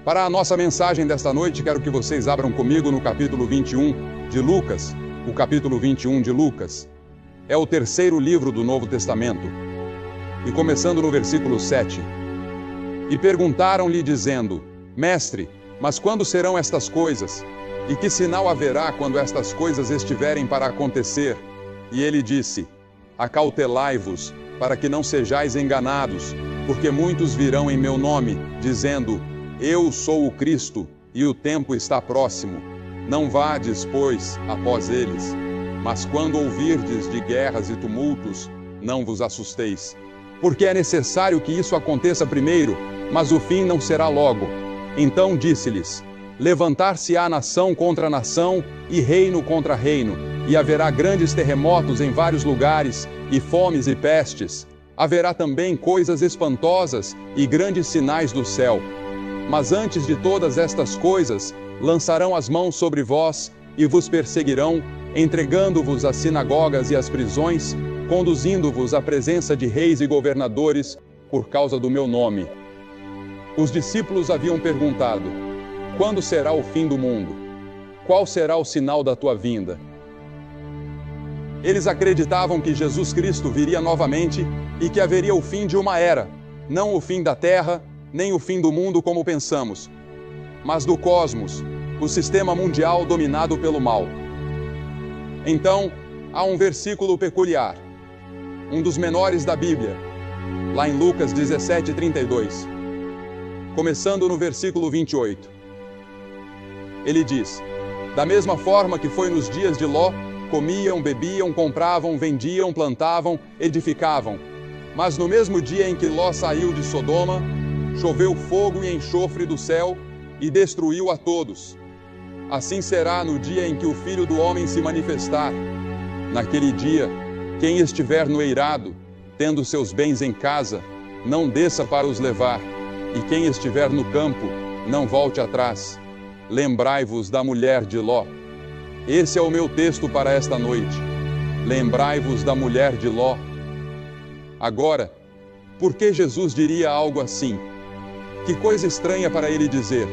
Para a nossa mensagem desta noite, quero que vocês abram comigo no capítulo 21 de Lucas. O capítulo 21 de Lucas é o terceiro livro do Novo Testamento. E começando no versículo 7. E perguntaram-lhe dizendo: Mestre, mas quando serão estas coisas? E que sinal haverá quando estas coisas estiverem para acontecer? E ele disse: Acautelai-vos, para que não sejais enganados, porque muitos virão em meu nome, dizendo: Eu sou o Cristo, e o tempo está próximo. Não vades, pois, após eles. Mas quando ouvirdes de guerras e tumultos, não vos assusteis. Porque é necessário que isso aconteça primeiro, mas o fim não será logo. Então disse-lhes: Levantar-se-á nação contra nação, e reino contra reino, e haverá grandes terremotos em vários lugares, e fomes e pestes. Haverá também coisas espantosas e grandes sinais do céu. Mas antes de todas estas coisas, lançarão as mãos sobre vós, e vos perseguirão, entregando-vos às sinagogas e às prisões, conduzindo-vos à presença de reis e governadores, por causa do meu nome. Os discípulos haviam perguntado: Quando será o fim do mundo? Qual será o sinal da tua vinda? Eles acreditavam que Jesus Cristo viria novamente e que haveria o fim de uma era, não o fim da terra, nem o fim do mundo como pensamos, mas do cosmos, o sistema mundial dominado pelo mal. Então, há um versículo peculiar, um dos menores da Bíblia, lá em Lucas 17:32, começando no versículo 28. Ele diz: Da mesma forma que foi nos dias de Ló, comiam, bebiam, compravam, vendiam, plantavam, edificavam. Mas no mesmo dia em que Ló saiu de Sodoma, choveu fogo e enxofre do céu e destruiu a todos. Assim será no dia em que o Filho do Homem se manifestar. Naquele dia, quem estiver no eirado, tendo seus bens em casa, não desça para os levar, e quem estiver no campo, não volte atrás. Lembrai-vos da mulher de Ló. Esse é o meu texto para esta noite. Lembrai-vos da mulher de Ló. Agora, por que Jesus diria algo assim? Que coisa estranha para ele dizer: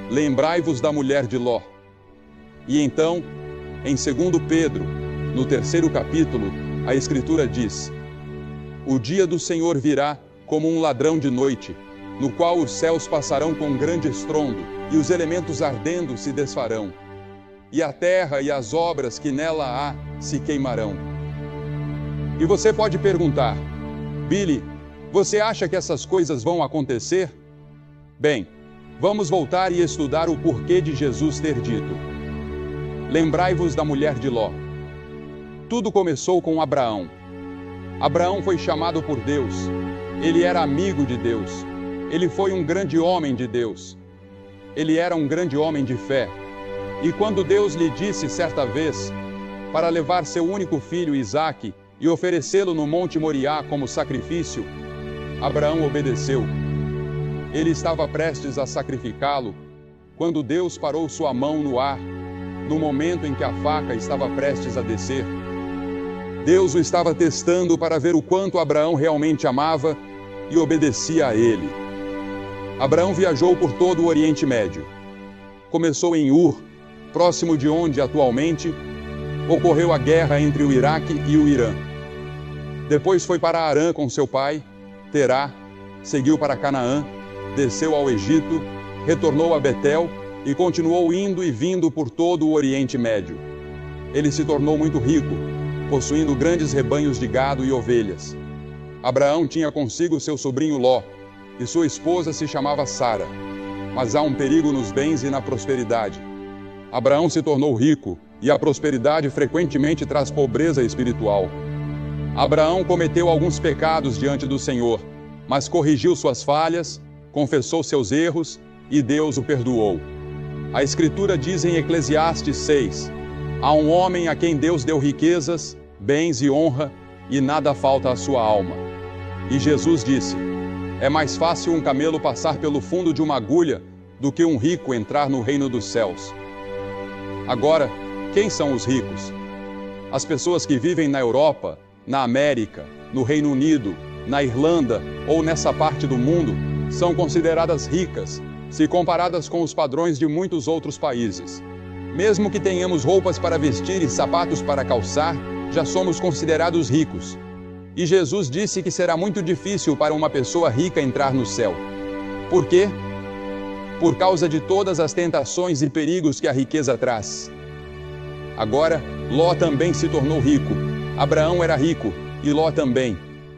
Lembrai-vos da mulher de Ló. E então, em 2 Pedro, no 3º capítulo, a Escritura diz: O dia do Senhor virá como um ladrão de noite, no qual os céus passarão com grande estrondo, e os elementos ardendo se desfarão. E a terra e as obras que nela há se queimarão. E você pode perguntar: Billy, você acha que essas coisas vão acontecer? Bem, vamos voltar e estudar o porquê de Jesus ter dito: Lembrai-vos da mulher de Ló. Tudo começou com Abraão. Abraão foi chamado por Deus. Ele era amigo de Deus. Ele foi um grande homem de Deus. Ele era um grande homem de fé. E quando Deus lhe disse certa vez para levar seu único filho Isaque e oferecê-lo no Monte Moriá como sacrifício, Abraão obedeceu. Ele estava prestes a sacrificá-lo quando Deus parou sua mão no ar, no momento em que a faca estava prestes a descer. Deus o estava testando para ver o quanto Abraão realmente amava e obedecia a ele. Abraão viajou por todo o Oriente Médio. Começou em Ur, próximo de onde atualmente ocorreu a guerra entre o Iraque e o Irã. Depois foi para Harã com seu pai, Terá, seguiu para Canaã, desceu ao Egito, retornou a Betel e continuou indo e vindo por todo o Oriente Médio. Ele se tornou muito rico, possuindo grandes rebanhos de gado e ovelhas. Abraão tinha consigo seu sobrinho Ló, e sua esposa se chamava Sara. Mas há um perigo nos bens e na prosperidade. Abraão se tornou rico, e a prosperidade frequentemente traz pobreza espiritual. Abraão cometeu alguns pecados diante do Senhor, mas corrigiu suas falhas, confessou seus erros, e Deus o perdoou. A Escritura diz em Eclesiastes 6, há um homem a quem Deus deu riquezas, bens e honra, e nada falta à sua alma. E Jesus disse: é mais fácil um camelo passar pelo fundo de uma agulha do que um rico entrar no reino dos céus. Agora, quem são os ricos? As pessoas que vivem na Europa, na América, no Reino Unido, na Irlanda ou nessa parte do mundo são consideradas ricas, se comparadas com os padrões de muitos outros países. Mesmo que tenhamos roupas para vestir e sapatos para calçar, já somos considerados ricos. E Jesus disse que será muito difícil para uma pessoa rica entrar no céu. Por quê? Por causa de todas as tentações e perigos que a riqueza traz. Agora, Ló também se tornou rico. Abraão era rico, e Ló também.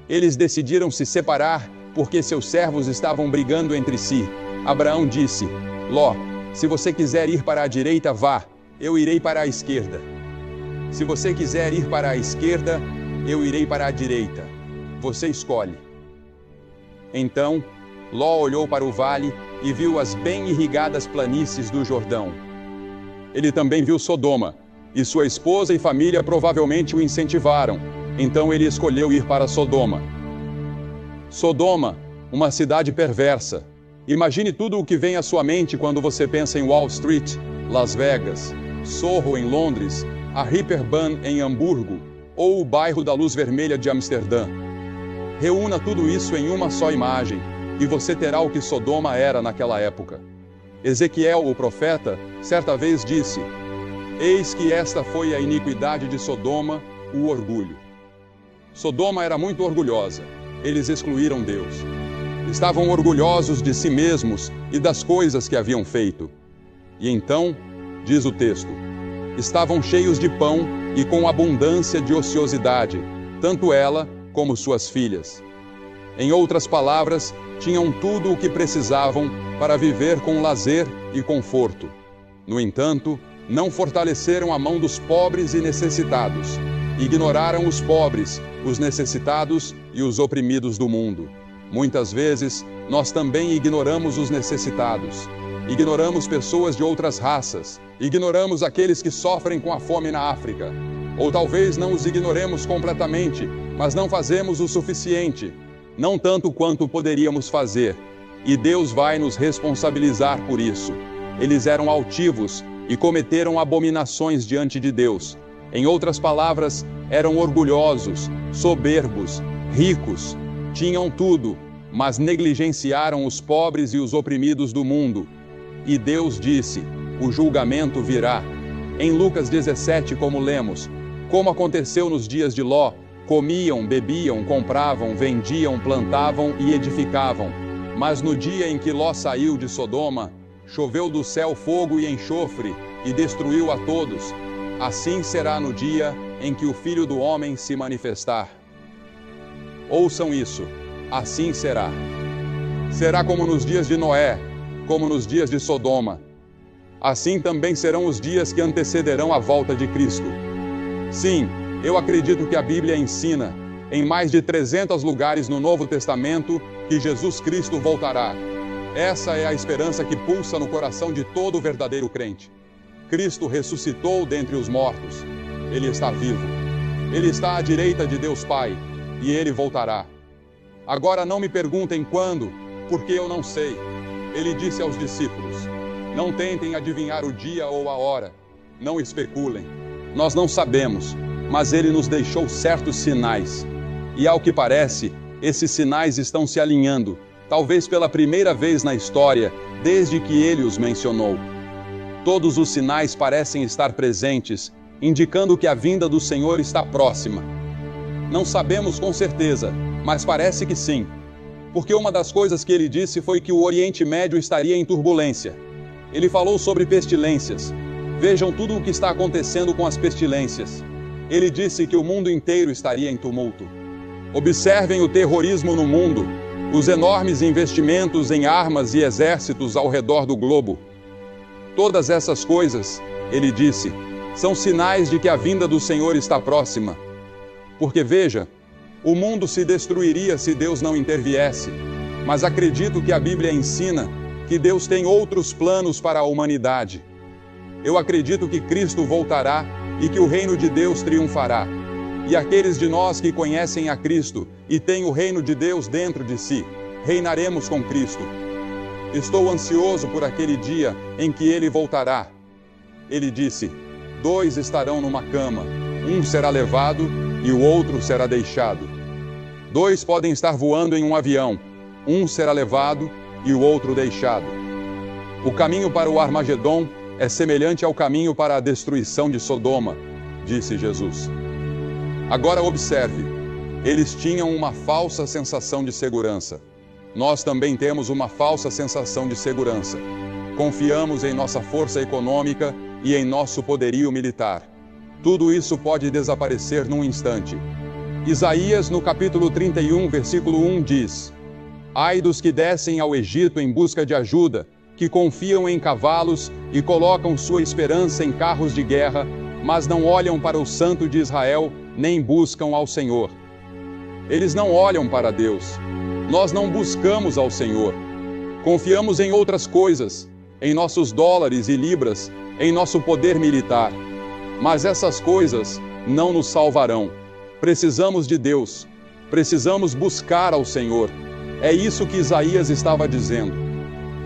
Eles decidiram se separar porque seus servos estavam brigando entre si. Abraão disse: Ló, se você quiser ir para a direita, vá, eu irei para a esquerda. Se você quiser ir para a esquerda, eu irei para a direita. Você escolhe. Então, Ló olhou para o vale e viu as bem irrigadas planícies do Jordão. Ele também viu Sodoma, e sua esposa e família provavelmente o incentivaram. Então ele escolheu ir para Sodoma. Sodoma, uma cidade perversa. Imagine tudo o que vem à sua mente quando você pensa em Wall Street, Las Vegas, Soho em Londres, a Reeperbahn em Hamburgo, ou o bairro da Luz Vermelha de Amsterdã. Reúna tudo isso em uma só imagem, e você terá o que Sodoma era naquela época. Ezequiel, o profeta, certa vez disse: Eis que esta foi a iniquidade de Sodoma, o orgulho. Sodoma era muito orgulhosa. Eles excluíram Deus. Estavam orgulhosos de si mesmos e das coisas que haviam feito. E então, diz o texto, estavam cheios de pão e com abundância de ociosidade, tanto ela como suas filhas. Em outras palavras, tinham tudo o que precisavam para viver com lazer e conforto. No entanto, não fortaleceram a mão dos pobres e necessitados. Ignoraram os pobres, os necessitados e os oprimidos do mundo. Muitas vezes, nós também ignoramos os necessitados. Ignoramos pessoas de outras raças. Ignoramos aqueles que sofrem com a fome na África. Ou talvez não os ignoremos completamente, mas não fazemos o suficiente. Não tanto quanto poderíamos fazer. E Deus vai nos responsabilizar por isso. Eles eram altivos e cometeram abominações diante de Deus. Em outras palavras, eram orgulhosos, soberbos, ricos, tinham tudo, mas negligenciaram os pobres e os oprimidos do mundo. E Deus disse: o julgamento virá. Em Lucas 17, como lemos, como aconteceu nos dias de Ló, comiam, bebiam, compravam, vendiam, plantavam e edificavam. Mas no dia em que Ló saiu de Sodoma, choveu do céu fogo e enxofre, e destruiu a todos. Assim será no dia em que o Filho do Homem se manifestar. Ouçam isso, assim será. Será como nos dias de Noé, como nos dias de Sodoma. Assim também serão os dias que antecederão a volta de Cristo. Sim, eu acredito que a Bíblia ensina, em mais de 300 lugares no Novo Testamento, que Jesus Cristo voltará. Essa é a esperança que pulsa no coração de todo verdadeiro crente. Cristo ressuscitou dentre os mortos. Ele está vivo. Ele está à direita de Deus Pai, e Ele voltará. Agora não me perguntem quando, porque eu não sei. Ele disse aos discípulos: não tentem adivinhar o dia ou a hora. Não especulem. Nós não sabemos, mas Ele nos deixou certos sinais. E ao que parece, esses sinais estão se alinhando, talvez pela primeira vez na história, desde que Ele os mencionou. Todos os sinais parecem estar presentes, indicando que a vinda do Senhor está próxima. Não sabemos com certeza, mas parece que sim. Porque uma das coisas que ele disse foi que o Oriente Médio estaria em turbulência. Ele falou sobre pestilências. Vejam tudo o que está acontecendo com as pestilências. Ele disse que o mundo inteiro estaria em tumulto. Observem o terrorismo no mundo, os enormes investimentos em armas e exércitos ao redor do globo. Todas essas coisas, ele disse, são sinais de que a vinda do Senhor está próxima. Porque veja, o mundo se destruiria se Deus não interviesse. Mas acredito que a Bíblia ensina que Deus tem outros planos para a humanidade. Eu acredito que Cristo voltará e que o reino de Deus triunfará. E aqueles de nós que conhecem a Cristo e têm o reino de Deus dentro de si, reinaremos com Cristo. Estou ansioso por aquele dia em que Ele voltará. Ele disse: 2 estarão numa cama, um será levado e o outro será deixado. 2 podem estar voando em um avião, um será levado e o outro deixado. O caminho para o Armagedom é semelhante ao caminho para a destruição de Sodoma, disse Jesus. Agora observe, eles tinham uma falsa sensação de segurança. Nós também temos uma falsa sensação de segurança. Confiamos em nossa força econômica e em nosso poderio militar. Tudo isso pode desaparecer num instante. Isaías, no capítulo 31, versículo 1, diz: Ai dos que descem ao Egito em busca de ajuda, que confiam em cavalos e colocam sua esperança em carros de guerra, mas não olham para o Santo de Israel, nem buscam ao Senhor. Eles não olham para Deus. Nós não buscamos ao Senhor. Confiamos em outras coisas, em nossos dólares e libras, em nosso poder militar. Mas essas coisas não nos salvarão. Precisamos de Deus. Precisamos buscar ao Senhor. É isso que Isaías estava dizendo.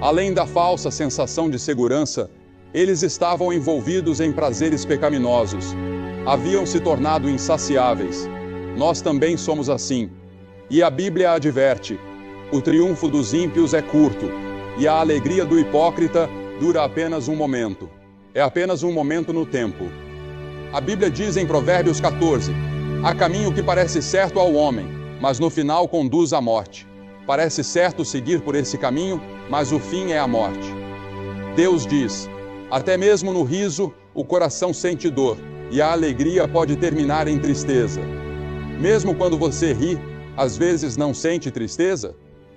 Além da falsa sensação de segurança, eles estavam envolvidos em prazeres pecaminosos. Haviam se tornado insaciáveis. Nós também somos assim. E a Bíblia adverte: o triunfo dos ímpios é curto, e a alegria do hipócrita dura apenas um momento. É apenas um momento no tempo. A Bíblia diz em Provérbios 14: há caminho que parece certo ao homem, mas no final conduz à morte. Parece certo seguir por esse caminho, mas o fim é a morte. Deus diz: até mesmo no riso, o coração sente dor, e a alegria pode terminar em tristeza. Mesmo quando você ri, às vezes não sente tristeza?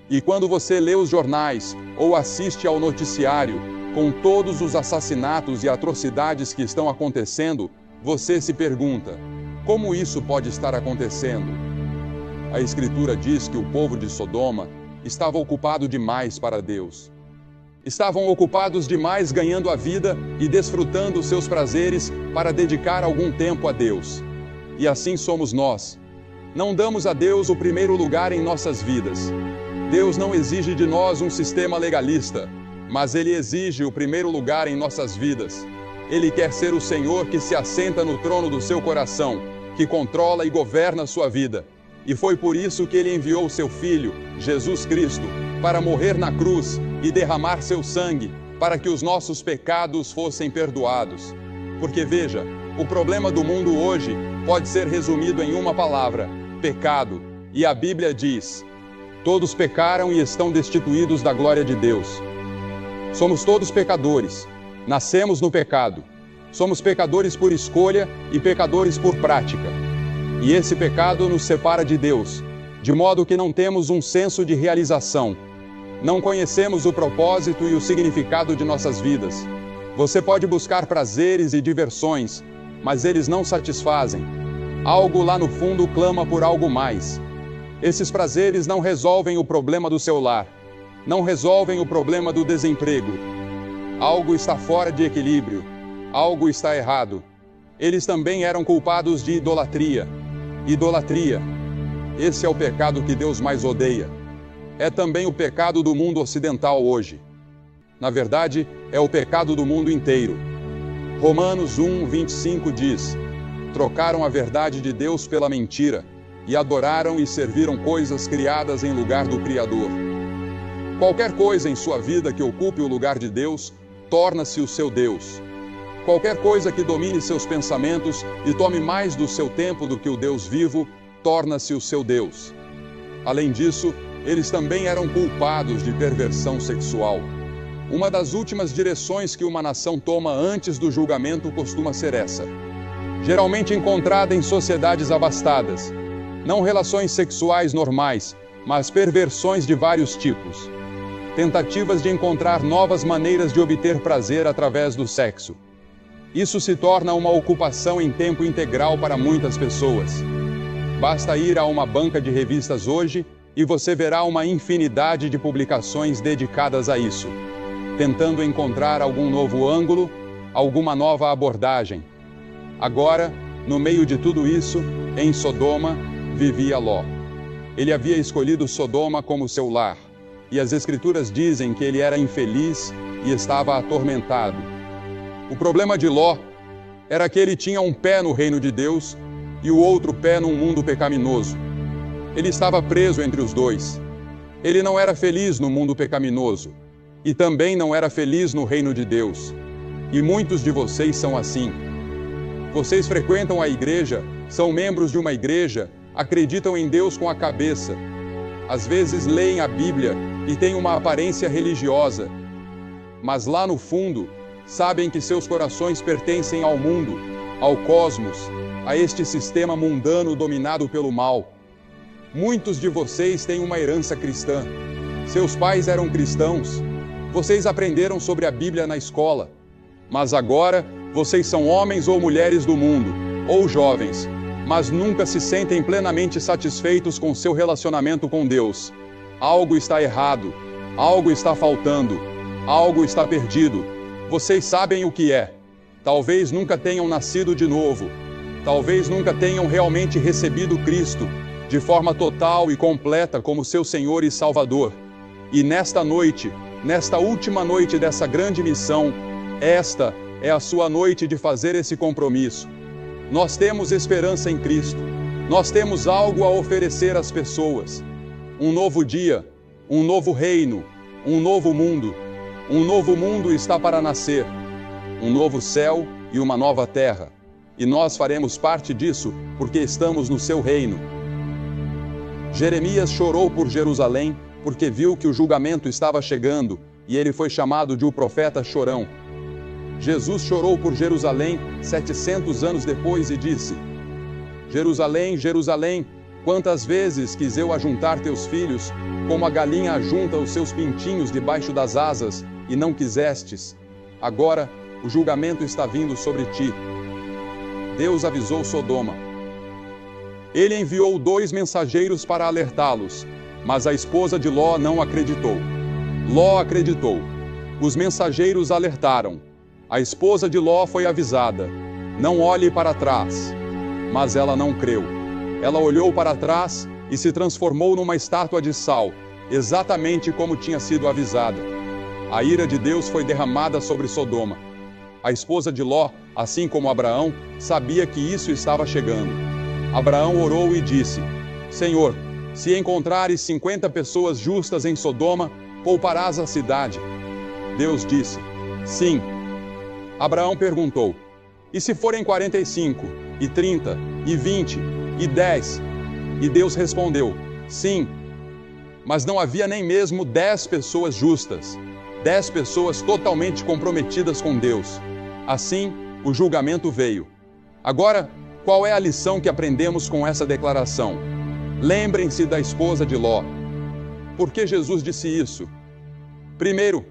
E quando você lê os jornais ou assiste ao noticiário, com todos os assassinatos e atrocidades que estão acontecendo, você se pergunta: como isso pode estar acontecendo? A Escritura diz que o povo de Sodoma estava ocupado demais para Deus. Estavam ocupados demais ganhando a vida e desfrutando seus prazeres para dedicar algum tempo a Deus. E assim somos nós. Não damos a Deus o primeiro lugar em nossas vidas. Deus não exige de nós um sistema legalista, mas Ele exige o primeiro lugar em nossas vidas. Ele quer ser o Senhor que se assenta no trono do seu coração, que controla e governa a sua vida. E foi por isso que Ele enviou seu Filho, Jesus Cristo, para morrer na cruz e derramar seu sangue, para que os nossos pecados fossem perdoados. Porque veja, o problema do mundo hoje pode ser resumido em uma palavra: pecado. E a Bíblia diz: todos pecaram e estão destituídos da glória de Deus. Somos todos pecadores. Nascemos no pecado. Somos pecadores por escolha e pecadores por prática. E esse pecado nos separa de Deus, de modo que não temos um senso de realização. Não conhecemos o propósito e o significado de nossas vidas. Você pode buscar prazeres e diversões, mas eles não satisfazem. Algo lá no fundo clama por algo mais. Esses prazeres não resolvem o problema do seu lar. Não resolvem o problema do desemprego. Algo está fora de equilíbrio. Algo está errado. Eles também eram culpados de idolatria. Idolatria. Esse é o pecado que Deus mais odeia. É também o pecado do mundo ocidental hoje. Na verdade, é o pecado do mundo inteiro. Romanos 1:25 diz: trocaram a verdade de Deus pela mentira, e adoraram e serviram coisas criadas em lugar do Criador. Qualquer coisa em sua vida que ocupe o lugar de Deus, torna-se o seu Deus. Qualquer coisa que domine seus pensamentos e tome mais do seu tempo do que o Deus vivo, torna-se o seu Deus. Além disso, eles também eram culpados de perversão sexual. Uma das últimas direções que uma nação toma antes do julgamento costuma ser essa. Geralmente encontrada em sociedades abastadas. Não relações sexuais normais, mas perversões de vários tipos. Tentativas de encontrar novas maneiras de obter prazer através do sexo. Isso se torna uma ocupação em tempo integral para muitas pessoas. Basta ir a uma banca de revistas hoje e você verá uma infinidade de publicações dedicadas a isso, tentando encontrar algum novo ângulo, alguma nova abordagem. Agora, no meio de tudo isso, em Sodoma, vivia Ló. Ele havia escolhido Sodoma como seu lar, e as Escrituras dizem que ele era infeliz e estava atormentado. O problema de Ló era que ele tinha um pé no reino de Deus e o outro pé num mundo pecaminoso. Ele estava preso entre os dois. Ele não era feliz no mundo pecaminoso. e também não era feliz no reino de Deus. E muitos de vocês são assim. Vocês frequentam a igreja, são membros de uma igreja, acreditam em Deus com a cabeça. Às vezes leem a Bíblia e têm uma aparência religiosa, mas lá no fundo, sabem que seus corações pertencem ao mundo, ao cosmos, a este sistema mundano dominado pelo mal. Muitos de vocês têm uma herança cristã. Seus pais eram cristãos. Vocês aprenderam sobre a Bíblia na escola. Mas agora, vocês são homens ou mulheres do mundo, ou jovens, mas nunca se sentem plenamente satisfeitos com seu relacionamento com Deus. Algo está errado, algo está faltando, algo está perdido. Vocês sabem o que é. Talvez nunca tenham nascido de novo. Talvez nunca tenham realmente recebido Cristo de forma total e completa como seu Senhor e Salvador. E nesta noite, nesta última noite dessa grande missão, esta é a sua noite de fazer esse compromisso. Nós temos esperança em Cristo. Nós temos algo a oferecer às pessoas. Um novo dia, um novo reino, um novo mundo. Um novo mundo está para nascer. Um novo céu e uma nova terra. E nós faremos parte disso porque estamos no seu reino. Jeremias chorou por Jerusalém porque viu que o julgamento estava chegando e ele foi chamado de o profeta chorão. Jesus chorou por Jerusalém 700 anos depois e disse: Jerusalém, Jerusalém, quantas vezes quis eu ajuntar teus filhos, como a galinha ajunta os seus pintinhos debaixo das asas, e não quisestes. Agora o julgamento está vindo sobre ti. Deus avisou Sodoma. Ele enviou 2 mensageiros para alertá-los, mas a esposa de Ló não acreditou. Ló acreditou. Os mensageiros alertaram. A esposa de Ló foi avisada: não olhe para trás. Mas ela não creu. Ela olhou para trás e se transformou numa estátua de sal, exatamente como tinha sido avisada. A ira de Deus foi derramada sobre Sodoma. A esposa de Ló, assim como Abraão, sabia que isso estava chegando. Abraão orou e disse: Senhor, se encontrares 50 pessoas justas em Sodoma, pouparás a cidade. Deus disse: sim. Abraão perguntou: e se forem 45, e 30, e 20, e 10? E Deus respondeu: sim. Mas não havia nem mesmo 10 pessoas justas, 10 pessoas totalmente comprometidas com Deus. Assim, o julgamento veio. Agora, qual é a lição que aprendemos com essa declaração? Lembrem-se da esposa de Ló. Por que Jesus disse isso? Primeiro,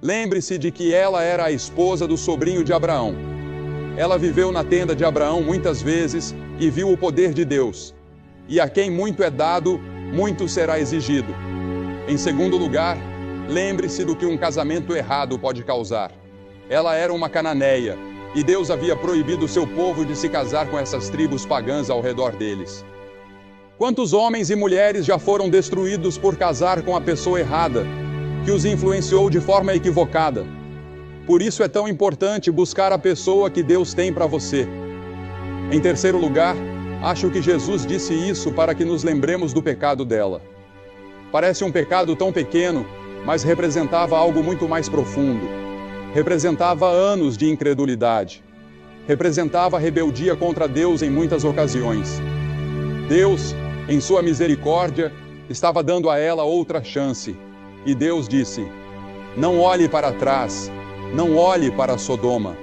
lembre-se de que ela era a esposa do sobrinho de Abraão. Ela viveu na tenda de Abraão muitas vezes e viu o poder de Deus. E a quem muito é dado, muito será exigido. Em segundo lugar, lembre-se do que um casamento errado pode causar. Ela era uma cananeia, e Deus havia proibido seu povo de se casar com essas tribos pagãs ao redor deles. Quantos homens e mulheres já foram destruídos por casar com a pessoa errada, que os influenciou de forma equivocada? Por isso é tão importante buscar a pessoa que Deus tem para você. Em terceiro lugar, acho que Jesus disse isso para que nos lembremos do pecado dela. Parece um pecado tão pequeno, mas representava algo muito mais profundo. Representava anos de incredulidade. Representava rebeldia contra Deus em muitas ocasiões. Deus, em sua misericórdia, estava dando a ela outra chance. E Deus disse: não olhe para trás, não olhe para Sodoma.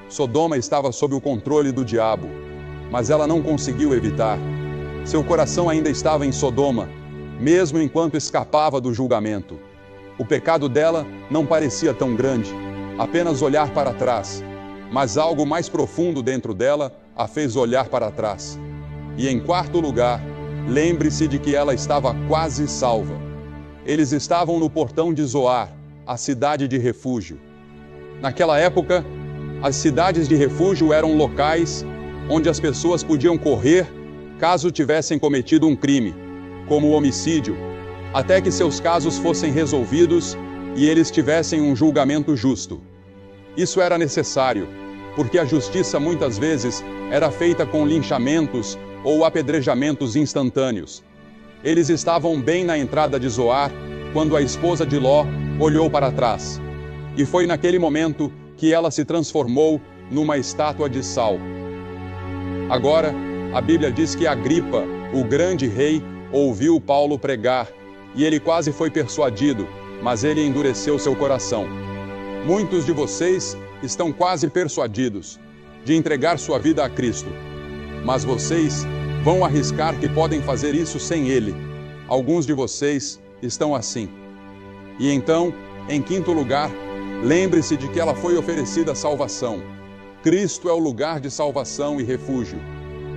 Sodoma estava sob o controle do diabo, mas ela não conseguiu evitar. Seu coração ainda estava em Sodoma, mesmo enquanto escapava do julgamento. O pecado dela não parecia tão grande, apenas olhar para trás, mas algo mais profundo dentro dela a fez olhar para trás. E em quarto lugar, lembre-se de que ela estava quase salva. Eles estavam no portão de Zoar, a cidade de refúgio. Naquela época, as cidades de refúgio eram locais onde as pessoas podiam correr caso tivessem cometido um crime, como o homicídio, até que seus casos fossem resolvidos e eles tivessem um julgamento justo. Isso era necessário, porque a justiça muitas vezes era feita com linchamentos ou apedrejamentos instantâneos. Eles estavam bem na entrada de Zoar quando a esposa de Ló olhou para trás. E foi naquele momento que ela se transformou numa estátua de sal. Agora, a Bíblia diz que Agripa, o grande rei, ouviu Paulo pregar, e ele quase foi persuadido, mas ele endureceu seu coração. Muitos de vocês estão quase persuadidos de entregar sua vida a Cristo, mas vocês vão arriscar que podem fazer isso sem Ele. Alguns de vocês estão assim. E então, em quinto lugar, lembre-se de que ela foi oferecida salvação. Cristo é o lugar de salvação e refúgio.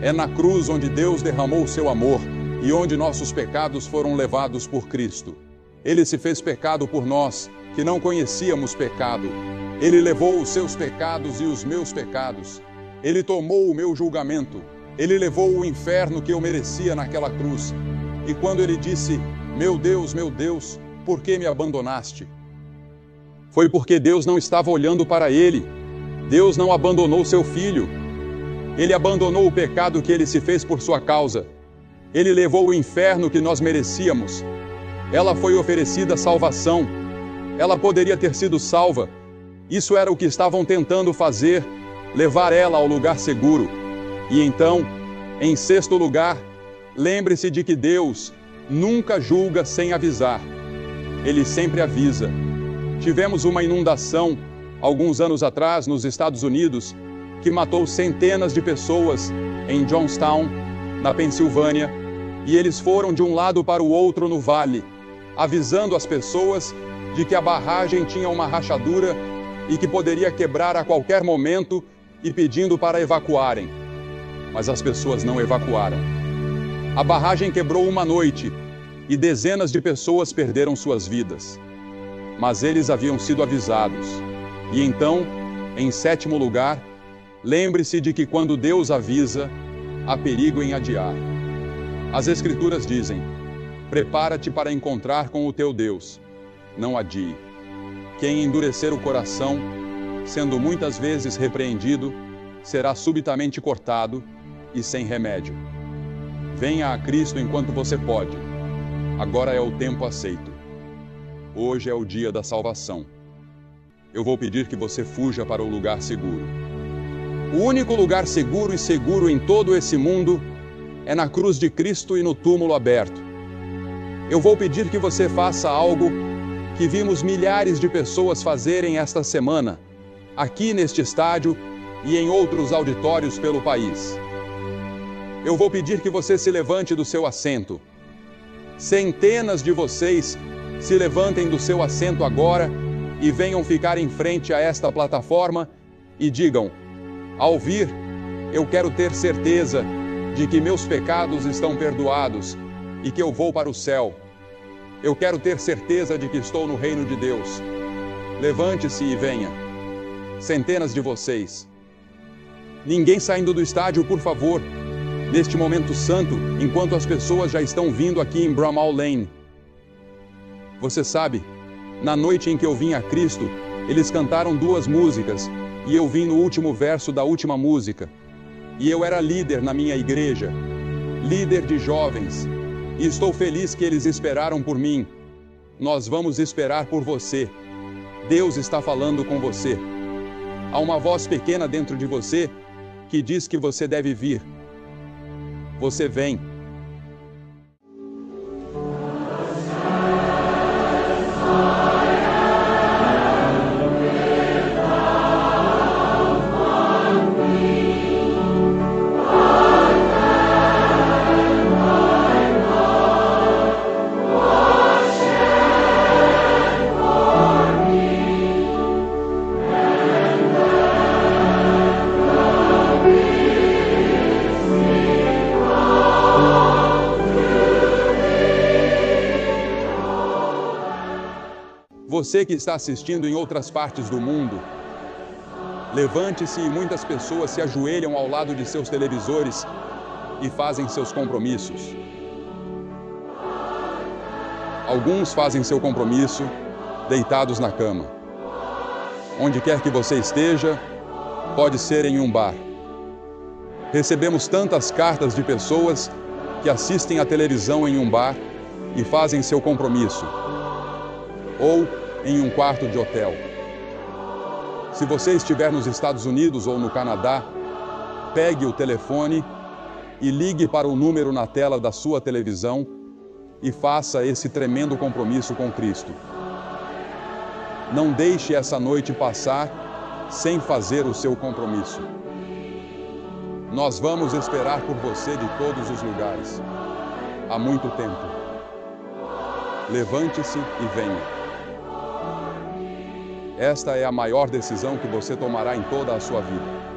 É na cruz onde Deus derramou o seu amor e onde nossos pecados foram levados por Cristo. Ele se fez pecado por nós, que não conhecíamos pecado. Ele levou os seus pecados e os meus pecados. Ele tomou o meu julgamento. Ele levou o inferno que eu merecia naquela cruz. E quando ele disse, meu Deus, por que me abandonaste? Foi porque Deus não estava olhando para ele. Deus não abandonou seu filho. Ele abandonou o pecado que ele se fez por sua causa. Ele levou o inferno que nós merecíamos. Ela foi oferecida salvação. Ela poderia ter sido salva. Isso era o que estavam tentando fazer, levar ela ao lugar seguro. E então, em sexto lugar, lembre-se de que Deus nunca julga sem avisar. Ele sempre avisa. Tivemos uma inundação, alguns anos atrás, nos Estados Unidos, que matou centenas de pessoas em Johnstown, na Pensilvânia, e eles foram de um lado para o outro no vale, avisando as pessoas de que a barragem tinha uma rachadura e que poderia quebrar a qualquer momento e pedindo para evacuarem. Mas as pessoas não evacuaram. A barragem quebrou uma noite e dezenas de pessoas perderam suas vidas. Mas eles haviam sido avisados. E então, em sétimo lugar, lembre-se de que quando Deus avisa, há perigo em adiar. As Escrituras dizem, prepara-te para encontrar com o teu Deus. Não adie. Quem endurecer o coração, sendo muitas vezes repreendido, será subitamente cortado e sem remédio. Venha a Cristo enquanto você pode. Agora é o tempo aceito. Hoje é o dia da salvação. Eu vou pedir que você fuja para o lugar seguro. O único lugar seguro e seguro em todo esse mundo é na cruz de Cristo e no túmulo aberto. Eu vou pedir que você faça algo que vimos milhares de pessoas fazerem esta semana, aqui neste estádio e em outros auditórios pelo país. Eu vou pedir que você se levante do seu assento. Centenas de vocês se levantem do seu assento agora e venham ficar em frente a esta plataforma e digam, ao vir, eu quero ter certeza de que meus pecados estão perdoados e que eu vou para o céu. Eu quero ter certeza de que estou no reino de Deus. Levante-se e venha. Centenas de vocês. Ninguém saindo do estádio, por favor. Neste momento santo, enquanto as pessoas já estão vindo aqui em Bramall Lane. Você sabe, na noite em que eu vim a Cristo, eles cantaram 2 músicas e eu vim no último verso da última música. E eu era líder na minha igreja, líder de jovens. E estou feliz que eles esperaram por mim. Nós vamos esperar por você. Deus está falando com você. Há uma voz pequena dentro de você que diz que você deve vir. Você vem. Você que está assistindo em outras partes do mundo, levante-se e muitas pessoas se ajoelham ao lado de seus televisores e fazem seus compromissos. Alguns fazem seu compromisso deitados na cama. Onde quer que você esteja, pode ser em um bar. Recebemos tantas cartas de pessoas que assistem à televisão em um bar e fazem seu compromisso. Ou em um quarto de hotel. Se você estiver nos Estados Unidos ou no Canadá, pegue o telefone e ligue para o número na tela da sua televisão e faça esse tremendo compromisso com Cristo. Não deixe essa noite passar sem fazer o seu compromisso. Nós vamos esperar por você de todos os lugares, há muito tempo. Levante-se e venha. Esta é a maior decisão que você tomará em toda a sua vida.